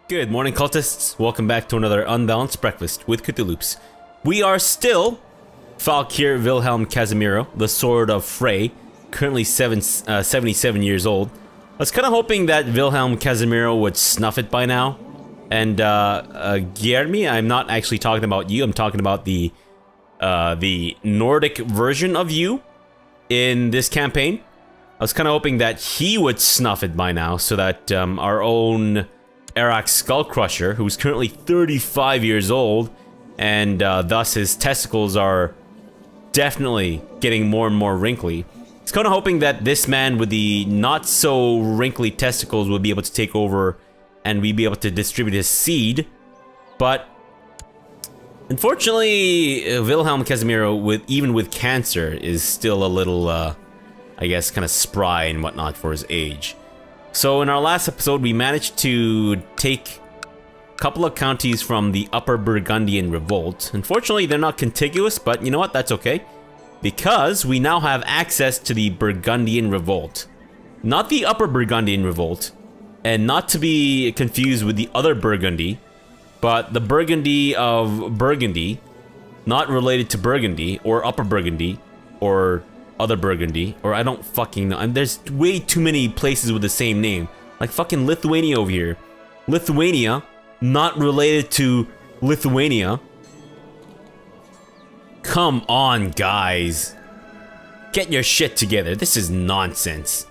Good morning, cultists. Welcome back to another Unbalanced Breakfast with Cthulhu's. We are still Falkir Wilhelm Casimiro, the Sword of Frey, currently 77 years old. I was kind of hoping that Wilhelm Casimiro would snuff it by now. And Guillermi, I'm not actually talking about you. I'm talking about the Nordic version of you in this campaign. I was kind of hoping that he would snuff it by now, so that our own Arak Skullcrusher, who's currently 35 years old, and thus his testicles are definitely getting more and more wrinkly. It's kind of hoping that this man with the not so wrinkly testicles would be able to take over and we'd be able to distribute his seed. But unfortunately, Wilhelm Casimiro, even with cancer, is still a little, I guess, kind of spry and whatnot for his age. So in our last episode, we managed to take a couple of counties from the Upper Burgundian Revolt. Unfortunately, they're not contiguous, but you know what? That's okay. Because we now have access to the Burgundian Revolt. Not the Upper Burgundian Revolt, and not to be confused with the other Burgundy, but the Burgundy of Burgundy, not related to Burgundy, or Upper Burgundy, or other Burgundy, or I don't fucking know. And there's way too many places with the same name. Like fucking Lithuania over here. Lithuania, not related to Lithuania. Come on, guys. Get your shit together. This is nonsense.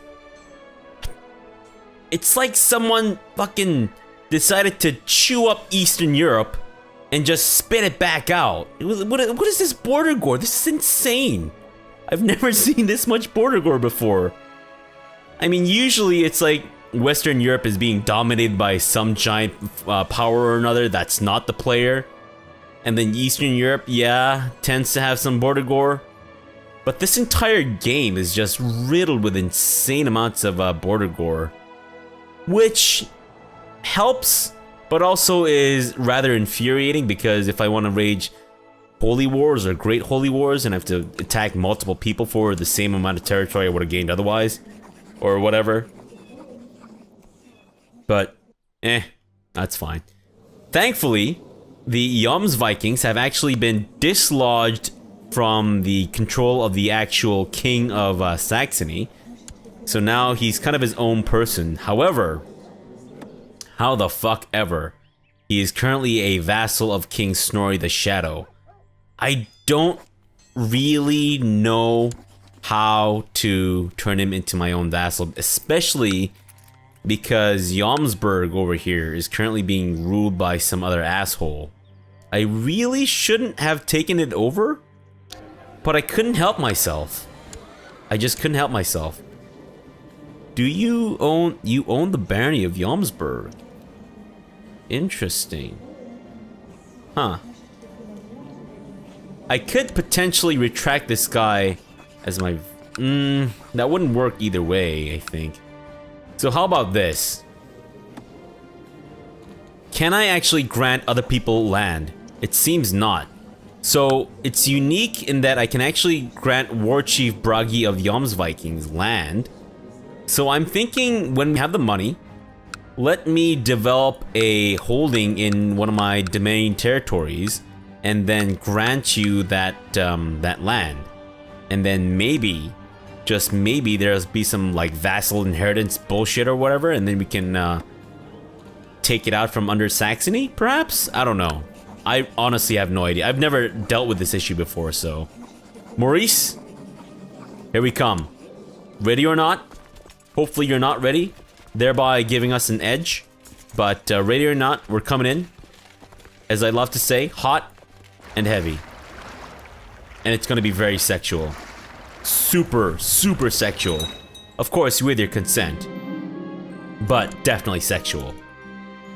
It's like someone fucking decided to chew up Eastern Europe and just spit it back out. What is this border gore? This is insane. I've never seen this much border gore before. I mean, usually it's like Western Europe is being dominated by some giant power or another that's not the player. And then Eastern Europe, yeah, tends to have some border gore. But this entire game is just riddled with insane amounts of border gore. Which helps, but also is rather infuriating, because if I want to rage Holy Wars or Great Holy Wars and I have to attack multiple people for the same amount of territory I would have gained otherwise, or whatever. But, that's fine. Thankfully, the Vikings have actually been dislodged from the control of the actual king of Saxony. So now he's kind of his own person. However, how the fuck ever, he is currently a vassal of King Snorri the Shadow. I don't really know how to turn him into my own vassal, especially because Jomsburg over here is currently being ruled by some other asshole. I really shouldn't have taken it over, but I couldn't help myself. I just couldn't help myself. Do you own the barony of Jomsburg? Interesting. Huh. I could potentially retract this guy as my... that wouldn't work either way, I think. So how about this? Can I actually grant other people land? It seems not. So it's unique in that I can actually grant War Chief Bragi of Jomsvikings land. So I'm thinking, when we have the money, let me develop a holding in one of my domain territories, and then grant you that that land. And then maybe, just maybe, there'll be some like vassal inheritance bullshit or whatever, and then we can take it out from under Saxony, perhaps? I don't know. I honestly have no idea. I've never dealt with this issue before, so... Maurice, here we come. Ready or not? Hopefully you're not ready, thereby giving us an edge. But ready or not, we're coming in. As I love to say, hot and heavy. And it's gonna be very sexual. Super, super sexual. Of course, with your consent. But definitely sexual.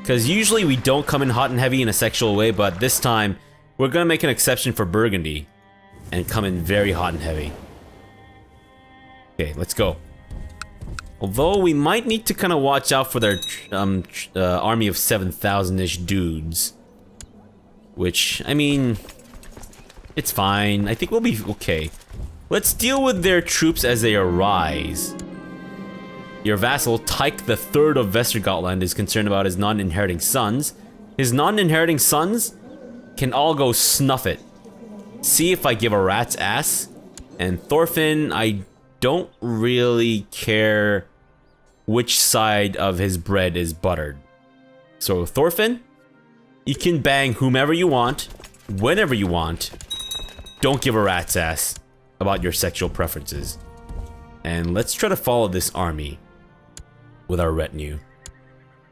Because usually we don't come in hot and heavy in a sexual way, but this time, we're gonna make an exception for Burgundy. And come in very hot and heavy. Okay, let's go. Although we might need to kind of watch out for their army of 7,000-ish dudes. Which, I mean, it's fine. I think we'll be okay. Let's deal with their troops as they arise. Your vassal, Tyke the Third of Gotland, is concerned about his non-inheriting sons. His non-inheriting sons can all go snuff it. See if I give a rat's ass. And Thorfinn, I don't really care which side of his bread is buttered. So Thorfinn, you can bang whomever you want, whenever you want. Don't give a rat's ass about your sexual preferences. And let's try to follow this army with our retinue.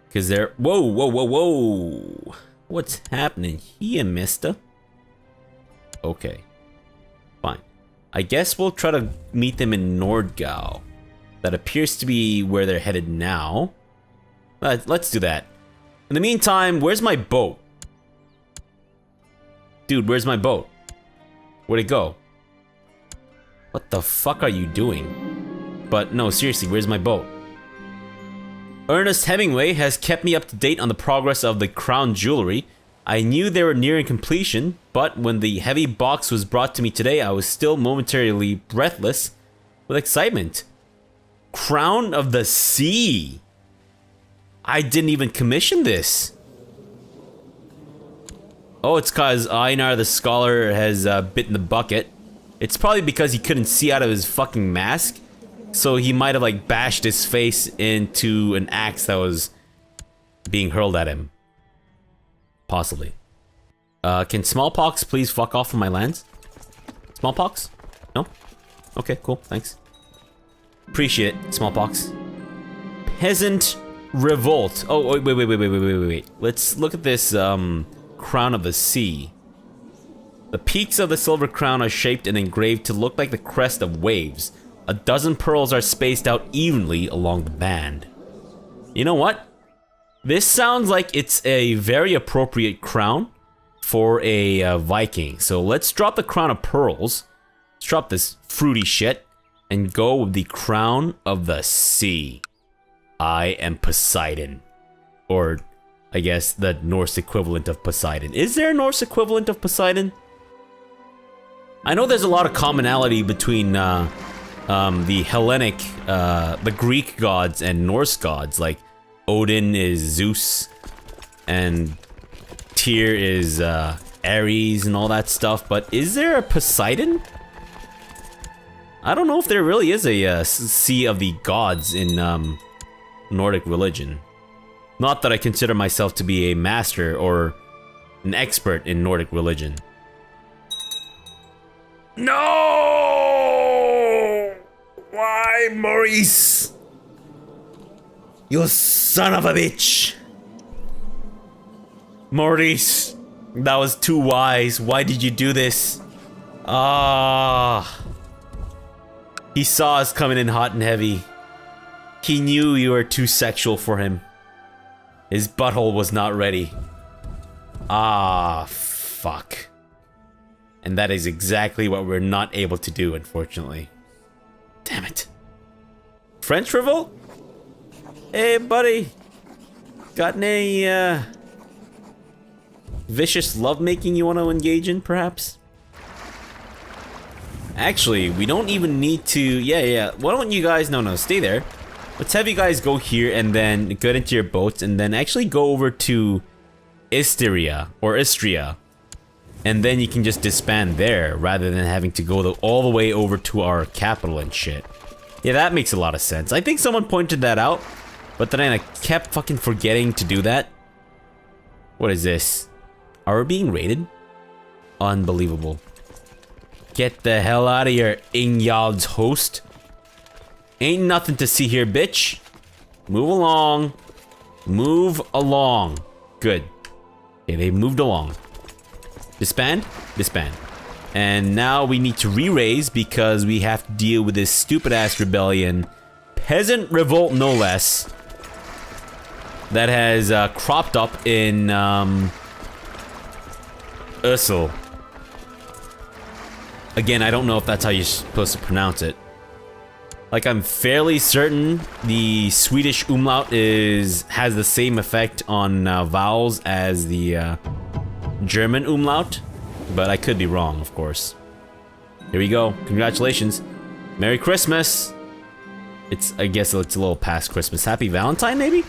Because they're... Whoa, whoa, whoa, whoa. What's happening here, mister? Okay. Fine. I guess we'll try to meet them in Nordgau. That appears to be where they're headed now. Let's do that. In the meantime, where's my boat? Dude, where's my boat? Where'd it go? What the fuck are you doing? But no, seriously, where's my boat? Ernest Hemingway has kept me up to date on the progress of the crown jewelry. I knew they were nearing completion, but when the heavy box was brought to me today, I was still momentarily breathless with excitement. Crown of the Sea! I didn't even commission this. Oh, it's cause Einar the Scholar has bitten the bucket. It's probably because he couldn't see out of his fucking mask. So he might have like bashed his face into an axe that was being hurled at him. Possibly. Can smallpox please fuck off from my lands? Smallpox? No? Okay, cool, thanks. Appreciate it, smallpox. Peasant revolt. Oh, wait. Let's look at this, Crown of the Sea. The peaks of the silver crown are shaped and engraved to look like the crest of waves. A dozen pearls are spaced out evenly along the band. You know what? This sounds like it's a very appropriate crown for a Viking. So let's drop the crown of pearls. Let's drop this fruity shit and go with the crown of the sea. I am Poseidon. Or, I guess, the Norse equivalent of Poseidon. Is there a Norse equivalent of Poseidon? I know there's a lot of commonality between the Hellenic, the Greek gods and Norse gods. Like, Odin is Zeus, and Tyr is Ares and all that stuff. But is there a Poseidon? I don't know if there really is a Sea of the Gods in Nordic religion. Not that I consider myself to be a master or an expert in Nordic religion. No! Why, Maurice? You son of a bitch! Maurice, that was too wise. Why did you do this? Ah. He saw us coming in hot and heavy. He knew you were too sexual for him. His butthole was not ready. Ah, fuck. And that is exactly what we're not able to do, unfortunately. Damn it. French revolt? Hey, buddy. Got any, vicious lovemaking you want to engage in, perhaps? Actually, we don't even need to... Yeah. Why don't you guys... No, stay there. Let's have you guys go here and then get into your boats and then actually go over to Istria, or Istria. And then you can just disband there, rather than having to go all the way over to our capital and shit. Yeah, that makes a lot of sense. I think someone pointed that out, but then I kept fucking forgetting to do that. What is this? Are we being raided? Unbelievable. Get the hell out of here, Ingjald's host. Ain't nothing to see here, bitch. Move along. Move along. Good. Okay, they moved along. Disband? Disband. And now we need to re-raise because we have to deal with this stupid-ass rebellion. Peasant revolt, no less. That has cropped up in Ursel. Again, I don't know if that's how you're supposed to pronounce it. Like, I'm fairly certain the Swedish umlaut has the same effect on vowels as the German umlaut, but I could be wrong, of course. Here we go. Congratulations. Merry Christmas. I guess it's a little past Christmas. Happy Valentine, maybe?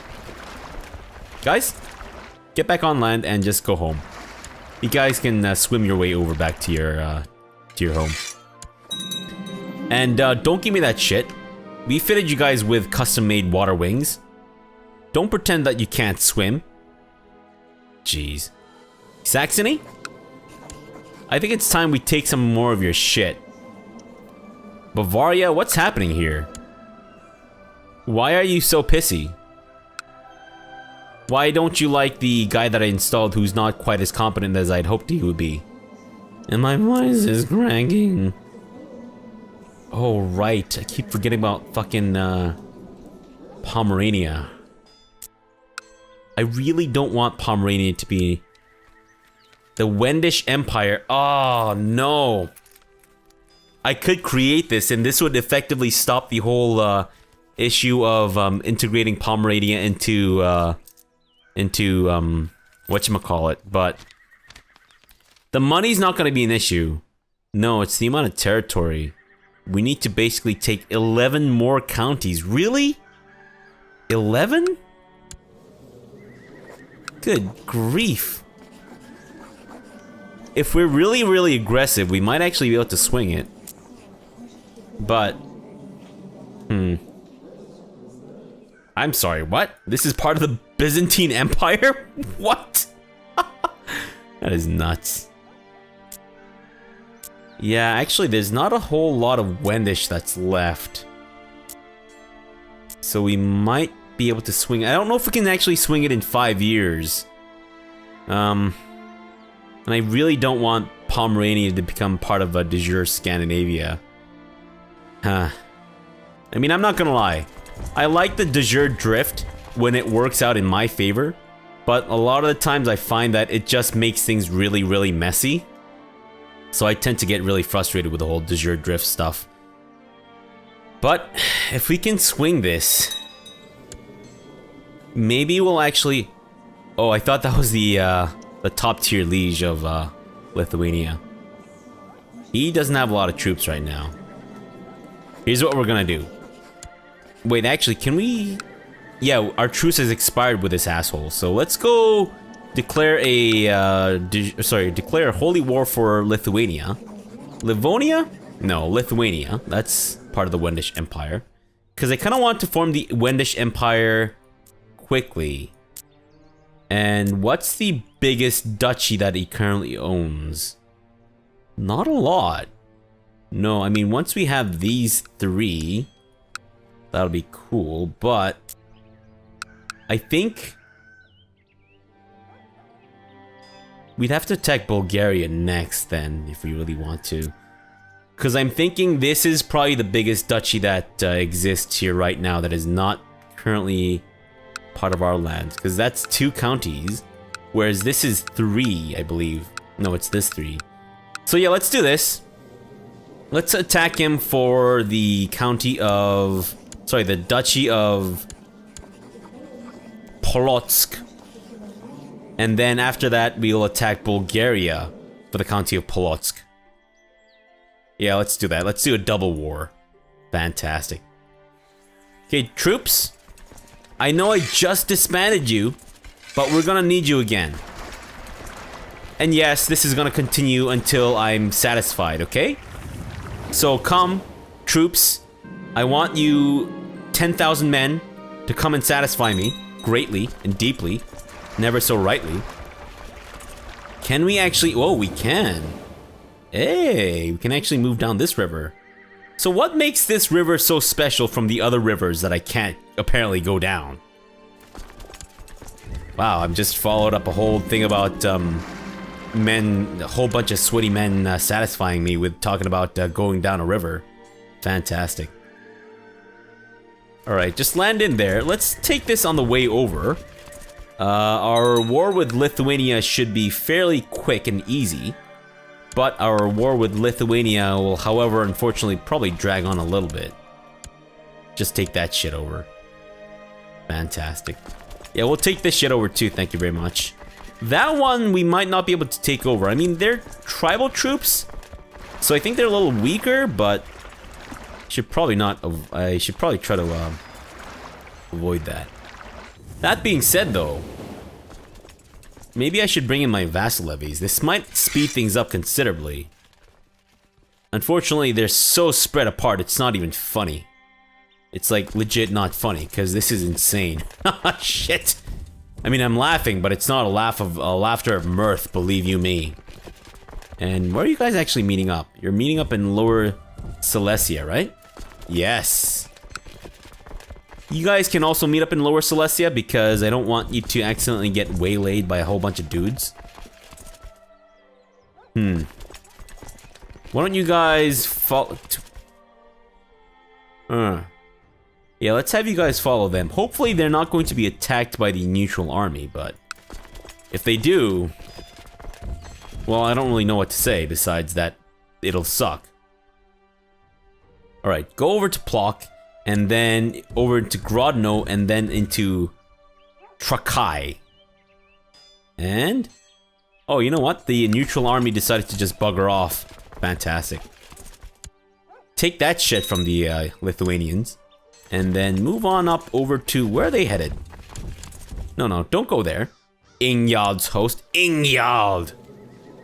Guys, get back on land and just go home. You guys can swim your way over back to your home. And don't give me that shit. We fitted you guys with custom-made water wings. Don't pretend that you can't swim. Jeez. Saxony? I think it's time we take some more of your shit. Bavaria, what's happening here? Why are you so pissy? Why don't you like the guy that I installed who's not quite as competent as I'd hoped he would be? And my voice is cracking. Oh, right. I keep forgetting about fucking, Pomerania. I really don't want Pomerania to be... The Wendish Empire. Oh, no. I could create this, and this would effectively stop the whole, issue of, integrating Pomerania into whatchamacallit, but... The money's not gonna be an issue. No, it's the amount of territory. We need to basically take 11 more counties. Really? 11? Good grief. If we're really, really aggressive, we might actually be able to swing it. But... I'm sorry, what? This is part of the Byzantine Empire? What? That is nuts. Yeah, actually, there's not a whole lot of Wendish that's left. So we might be able to swing... I don't know if we can actually swing it in 5 years. And I really don't want Pomerania to become part of a de jure Scandinavia. Huh. I mean, I'm not gonna lie. I like the de jure drift when it works out in my favor. But a lot of the times I find that it just makes things really, really messy. So I tend to get really frustrated with the whole de jure drift stuff. But if we can swing this, maybe we'll actually... Oh, I thought that was the top tier liege of Lithuania. He doesn't have a lot of troops right now. Here's what we're gonna do. Wait, actually, can we... Yeah, our truce has expired with this asshole, so let's go declare a, declare a holy war for Lithuania. Livonia? No, Lithuania. That's part of the Wendish Empire. Because I kind of want to form the Wendish Empire quickly. And what's the biggest duchy that he currently owns? Not a lot. No, I mean, once we have these three, that'll be cool, but... I think we'd have to attack Bulgaria next then, if we really want to. Because I'm thinking this is probably the biggest duchy that exists here right now that is not currently part of our lands. Because that's 2 counties, whereas this is 3, I believe. No, it's this 3. So yeah, let's do this. Let's attack him for the county of... Sorry, the duchy of... Polotsk. And then after that, we'll attack Bulgaria for the county of Polotsk. Yeah, let's do that. Let's do a double war. Fantastic. Okay, troops. I know I just disbanded you, but we're gonna need you again. And yes, this is gonna continue until I'm satisfied, okay? So come, troops. I want you 10,000 men to come and satisfy me. Greatly and deeply, never so rightly. Can we actually... Oh, we can. Hey, we can actually move down this river. So what makes this river so special from the other rivers that I can't apparently go down? Wow, I've just followed up a whole thing about men, a whole bunch of sweaty men satisfying me with talking about going down a river. Fantastic. Alright, just land in there. Let's take this on the way over. Our war with Lithuania should be fairly quick and easy. But our war with Lithuania will, however, unfortunately, probably drag on a little bit. Just take that shit over. Fantastic. Yeah, we'll take this shit over too, thank you very much. That one we might not be able to take over. I mean, they're tribal troops, so I think they're a little weaker, but Should probably not. I should probably try to avoid that. That being said, though, maybe I should bring in my vassal levies. This might speed things up considerably. Unfortunately, they're so spread apart, it's not even funny. It's like legit not funny, because this is insane. Shit! I mean, I'm laughing, but it's not a laughter of mirth, believe you me. And where are you guys actually meeting up? You're meeting up in Lower Silesia, right? Yes. You guys can also meet up in Lower Silesia because I don't want you to accidentally get waylaid by a whole bunch of dudes. Why don't you guys follow... Yeah, let's have you guys follow them. Hopefully they're not going to be attacked by the neutral army, but... if they do... well, I don't really know what to say besides that it'll suck. Alright, go over to Plock, and then over to Grodno, and then into Trakai. And... oh, you know what? The neutral army decided to just bugger off. Fantastic. Take that shit from the Lithuanians. And then move on up over to where are they headed? No, don't go there. Ingjald's host. Ingjald!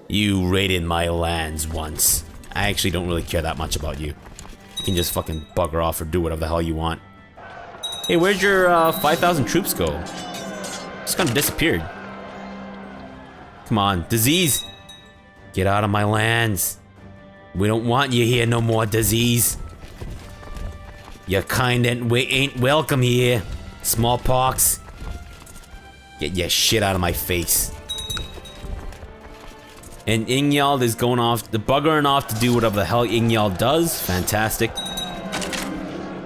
You raided my lands once. I actually don't really care that much about you. You can just fucking bugger off or do whatever the hell you want. Hey, where'd your 5,000 troops go? Just kind of disappeared. Come on, disease! Get out of my lands. We don't want you here no more, disease. Your kind ain't welcome here. Smallpox. Get your shit out of my face. And Ingjald is going off, buggering off to do whatever the hell Ingjald does. Fantastic.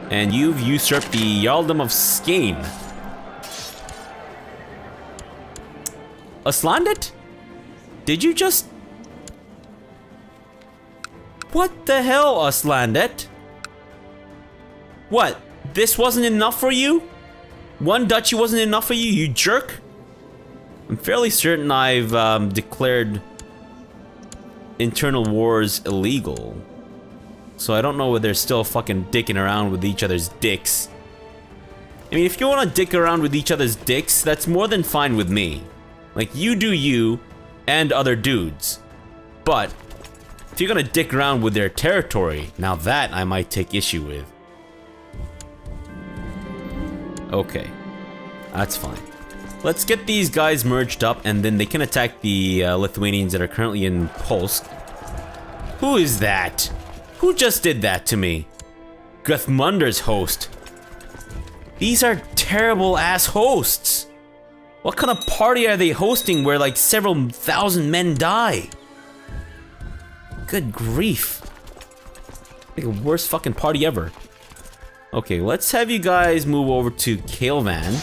And you've usurped the Jarldom of Skane. Aslandet? Did you just... what the hell, Aslandet? What? This wasn't enough for you? One duchy wasn't enough for you, you jerk? I'm fairly certain I've declared internal wars illegal. So I don't know whether they're still fucking dicking around with each other's dicks. I mean, if you want to dick around with each other's dicks, that's more than fine with me. Like, you do you, and other dudes. But, if you're gonna dick around with their territory, now that I might take issue with. Okay, that's fine. Let's get these guys merged up, and then they can attack the Lithuanians that are currently in Polsk. Who is that? Who just did that to me? Guthmunder's host. These are terrible ass hosts. What kind of party are they hosting where like several thousand men die? Good grief. Like the worst fucking party ever. Okay, let's have you guys move over to Kale Van.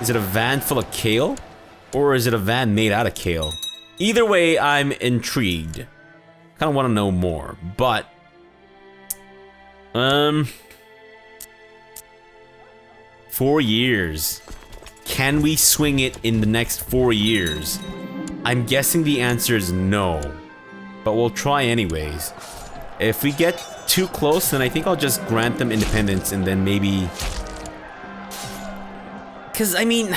Is it a van full of kale? Or is it a van made out of kale? Either way, I'm intrigued. Kind of want to know more, but... 4 years. Can we swing it in the next 4 years? I'm guessing the answer is no. But we'll try anyways. If we get too close, then I think I'll just grant them independence and then maybe... because, I mean...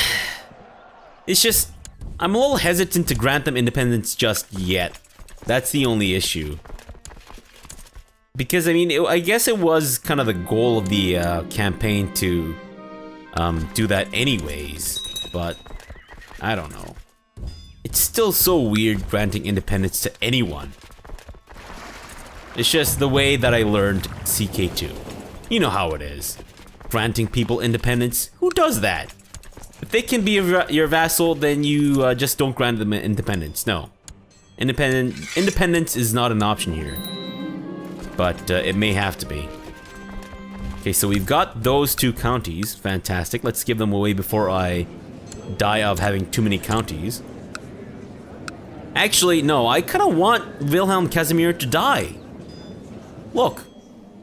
it's just... I'm a little hesitant to grant them independence just yet. That's the only issue. Because, I mean, I guess it was kind of the goal of the campaign to do that anyways. But, I don't know. It's still so weird granting independence to anyone. It's just the way that I learned CK2. You know how it is. Granting people independence? Who does that? If they can be your vassal, then you just don't grant them independence. No. Independence is not an option here. But it may have to be. Okay, so we've got those 2 counties. Fantastic. Let's give them away before I die of having too many counties. Actually, no. I kind of want Wilhelm Casimir to die. Look.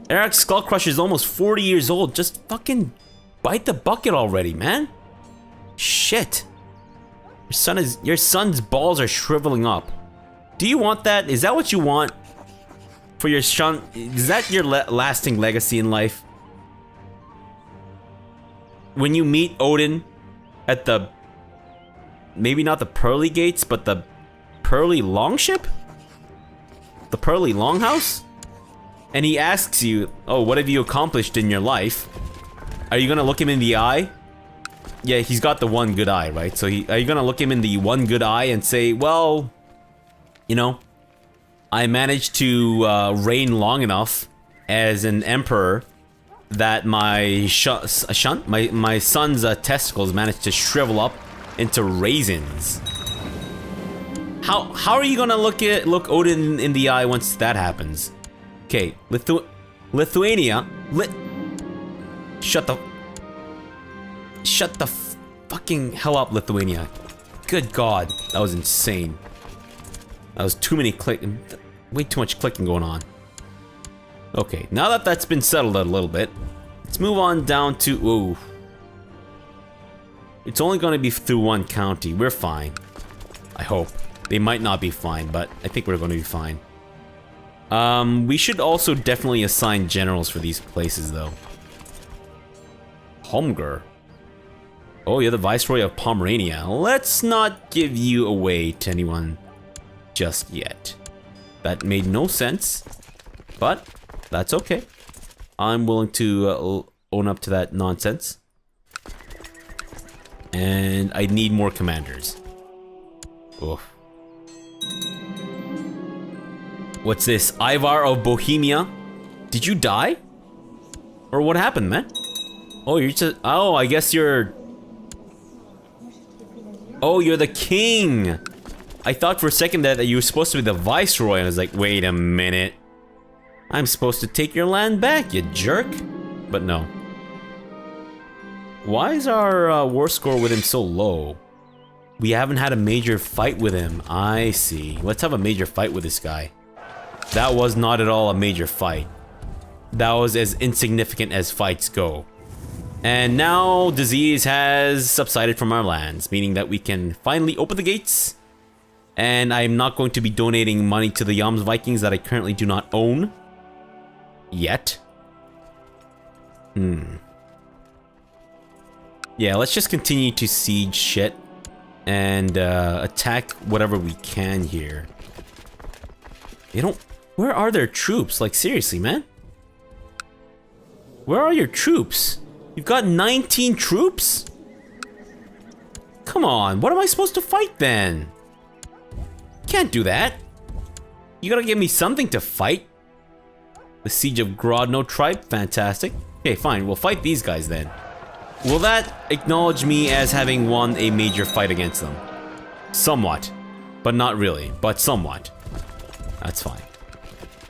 Eric Skullcrusher is almost 40 years old. Just fucking bite the bucket already, man. Shit. Your son's balls are shriveling up. Do you want that? Is that what you want? For your son, is that your lasting legacy in life? When you meet Odin at the... maybe not the Pearly Gates, but the Pearly Longship? The Pearly Longhouse? And he asks you, oh, what have you accomplished in your life? Are you gonna look him in the eye? Yeah, he's got the one good eye, right? So are you gonna look him in the one good eye and say, well, you know, I managed to reign long enough as an emperor that my son's testicles managed to shrivel up into raisins. How are you gonna look Odin in the eye once that happens? Okay, Lithuania. Shut the fucking hell up, Lithuania. Good God, that was insane. That was way too much clicking going on. Okay, now that that's been settled a little bit, let's move on down to, ooh. It's only gonna be through one county, we're fine. I hope. They might not be fine, but I think we're gonna be fine. We should also definitely assign generals for these places, though. Holmger. Oh, you're the Viceroy of Pomerania. Let's not give you away to anyone just yet. That made no sense, but that's okay. I'm willing to own up to that nonsense. And I need more commanders. Oof. What's this? Ivar of Bohemia? Did you die? Or what happened, man? Oh, you're just... oh, I guess you're... oh, you're the king! I thought for a second that you were supposed to be the viceroy, and I was like, wait a minute. I'm supposed to take your land back, you jerk. But no. Why is our war score with him so low? We haven't had a major fight with him. I see. Let's have a major fight with this guy. That was not at all a major fight. That was as insignificant as fights go. And now disease has subsided from our lands, meaning that we can finally open the gates. And I'm not going to be donating money to the Vikings that I currently do not own. Yet. Yeah, let's just continue to siege shit. And attack whatever we can here. They don't... where are their troops? Like, seriously, man? Where are your troops? You've got 19 troops? Come on, what am I supposed to fight then? Can't do that. You gotta give me something to fight. The Siege of Grodno tribe, fantastic. Okay, fine, we'll fight these guys then. Will that acknowledge me as having won a major fight against them? Somewhat. But not really, but somewhat. That's fine.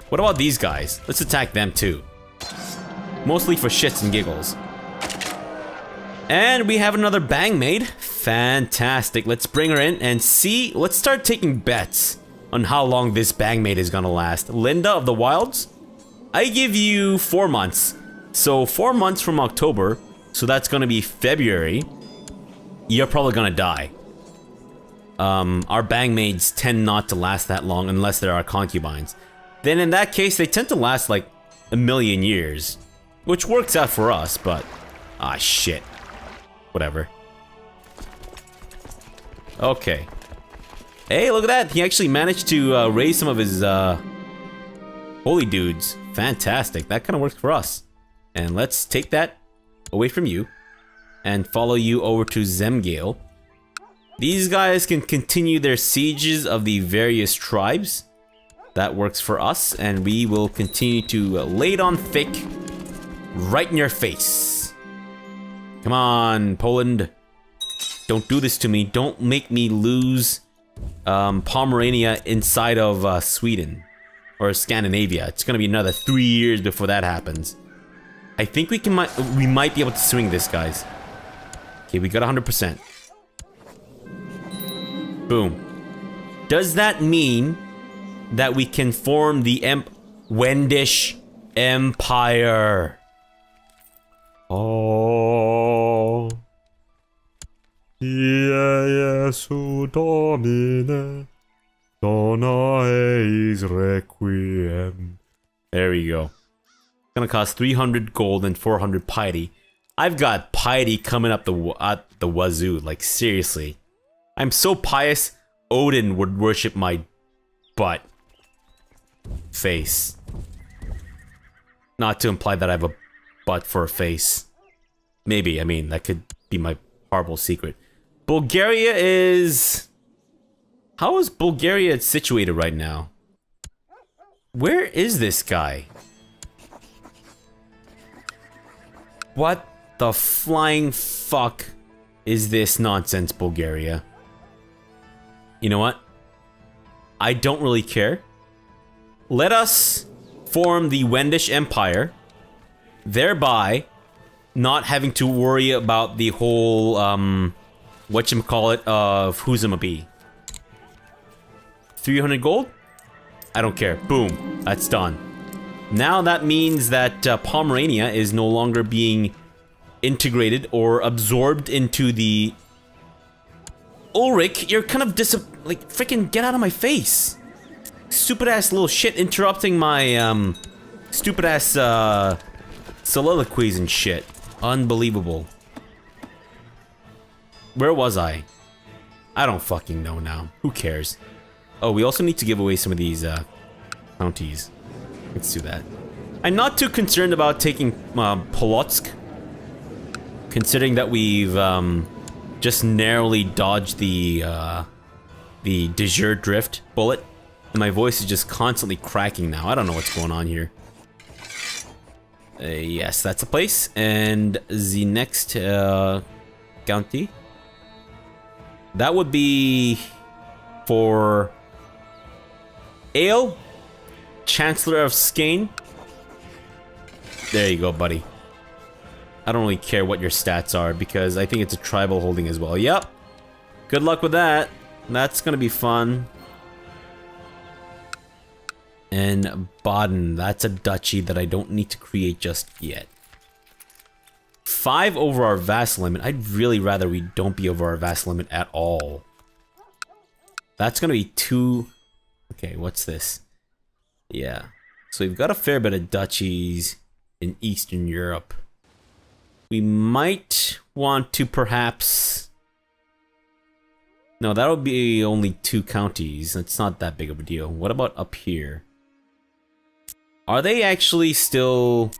What about these guys? Let's attack them too. Mostly for shits and giggles. And we have another bang maid. Fantastic. Let's bring her in and see. Let's start taking bets on how long this bang maid is gonna last. Linda of the Wilds? I give you 4 months. So 4 months from October. So that's gonna be February. You're probably gonna die. Our bang maids tend not to last that long unless there are concubines. Then in that case, they tend to last like a million years. Which works out for us, but... ah, shit. Whatever. Okay. Hey, look at that! He actually managed to raise some of his holy dudes. Fantastic. That kind of works for us. And let's take that away from you and follow you over to Zemgale. These guys can continue their sieges of the various tribes. That works for us, and we will continue to lay it on thick right in your face. Come on, Poland. Don't do this to me. Don't make me lose Pomerania inside of Sweden or Scandinavia. It's gonna be another 3 years before that happens. I think we might be able to swing this, guys. Okay, we got 100%. Boom. Does that mean that we can form the Wendish Empire? Oh, Jesu Domine, dona eis requiem, There we go. Gonna cost 300 gold and 400 piety. I've got piety coming up at the wazoo, like seriously. I'm so pious, Odin would worship my butt. Face. Not to imply that I have a butt for a face. Maybe, I mean, that could be my horrible secret. Bulgaria is... How is Bulgaria situated right now? Where is this guy? What the flying fuck is this nonsense, Bulgaria? You know what? I don't really care. Let us form the Wendish Empire, thereby not having to worry about the whole, whatchamacallit of who's I'ma be. 300 gold? I don't care. Boom. That's done. Now that means that Pomerania is no longer being integrated or absorbed into the... Ulrich, you're kind of like, freaking get out of my face. Stupid ass little shit interrupting my, stupid ass, soliloquies and shit. Unbelievable. Where was I? I don't fucking know now. Who cares? Oh, we also need to give away some of these, counties. Let's do that. I'm not too concerned about taking, Polotsk. Considering that we've, just narrowly dodged the de jure drift bullet. And my voice is just constantly cracking now. I don't know what's going on here. Yes, that's a place. And the next county. That would be for Ale, Chancellor of Skane. There you go, buddy. I don't really care what your stats are because I think it's a tribal holding as well. Yep. Good luck with that. That's gonna be fun. And Baden, that's a duchy that I don't need to create just yet. 5 over our vassal limit. I'd really rather we don't be over our vassal limit at all. That's gonna be 2... Okay, what's this? Yeah. So we've got a fair bit of duchies in Eastern Europe. We might want to perhaps... No, that'll be only 2 counties. That's not that big of a deal. What about up here? Are they actually still...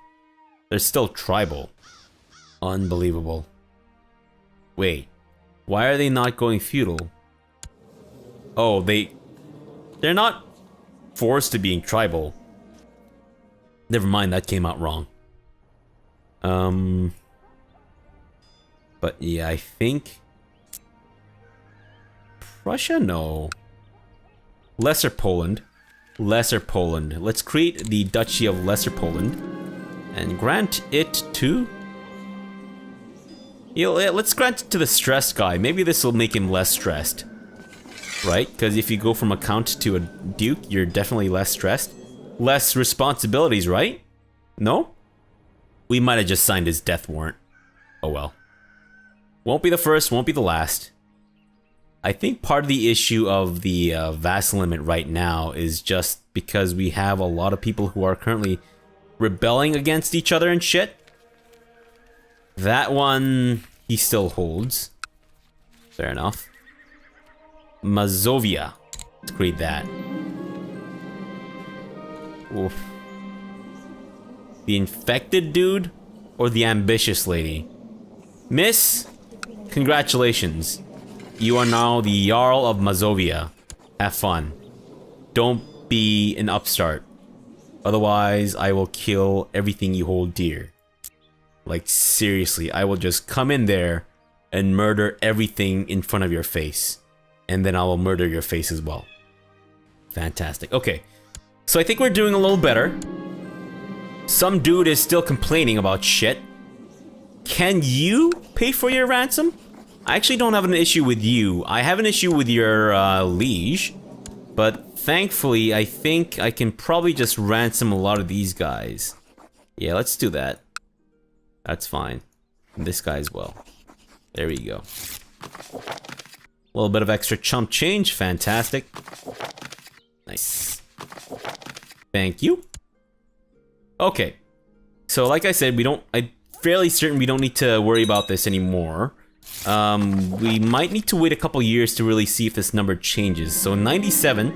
They're still tribal. Unbelievable. Wait. Why are they not going feudal? Oh, they're not forced to being tribal. Never mind, that came out wrong. But yeah, I think... Prussia? No. Lesser Poland. Lesser Poland. Let's create the Duchy of Lesser Poland. And grant it to... Yeah, let's grant it to the stressed guy. Maybe this will make him less stressed. Right? Because if you go from a count to a duke, you're definitely less stressed. Less responsibilities, right? No? We might have just signed his death warrant. Oh well. Won't be the first, won't be the last. I think part of the issue of the vassal limit right now is just because we have a lot of people who are currently rebelling against each other and shit. That one, he still holds. Fair enough. Mazovia. Let's create that. Oof. The infected dude or the ambitious lady? Miss, congratulations. You are now the Jarl of Mazovia. Have fun. Don't be an upstart. Otherwise, I will kill everything you hold dear. Like, seriously, I will just come in there and murder everything in front of your face. And then I will murder your face as well. Fantastic. Okay. So I think we're doing a little better. Some dude is still complaining about shit. Can you pay for your ransom? I actually don't have an issue with you. I have an issue with your liege. But thankfully, I think I can probably just ransom a lot of these guys. Yeah, let's do that. That's fine. And this guy as well. There we go. A little bit of extra chump change. Fantastic. Nice. Thank you. Okay. So like I said, I'm fairly certain we don't need to worry about this anymore. We might need to wait a couple years to really see if this number changes. So 97,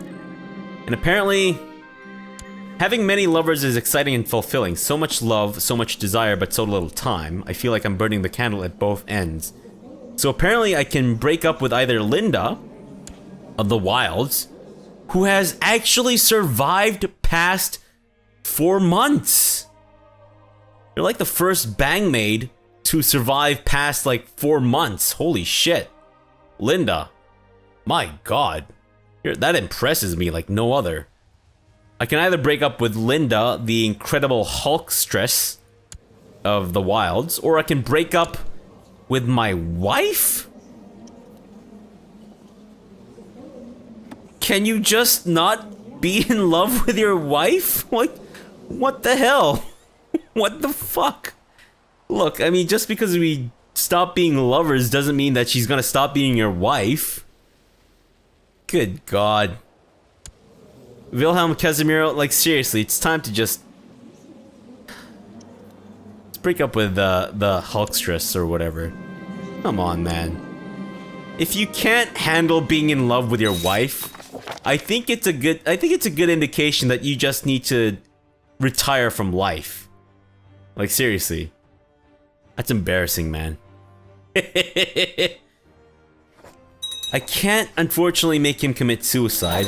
and apparently having many lovers is exciting and fulfilling. So much love, so much desire, but so little time. I feel like I'm burning the candle at both ends. So apparently I can break up with either Linda of the Wilds, who has actually survived past 4 months. You're like the first bangmaid to survive past like 4 months. Holy shit. Linda. My god. That impresses me like no other. I can either break up with Linda, the incredible Hulkstress of the Wilds, or I can break up with my wife? Can you just not be in love with your wife? What the hell? What the fuck? Look, I mean, just because we stop being lovers doesn't mean that she's gonna stop being your wife. Good god. Wilhelm Casimiro, like seriously, it's time to just... Let's break up with the Hulkstress or whatever. Come on, man. If you can't handle being in love with your wife, I think it's a good indication that you just need to retire from life. Like seriously. That's embarrassing, man. I can't unfortunately make him commit suicide.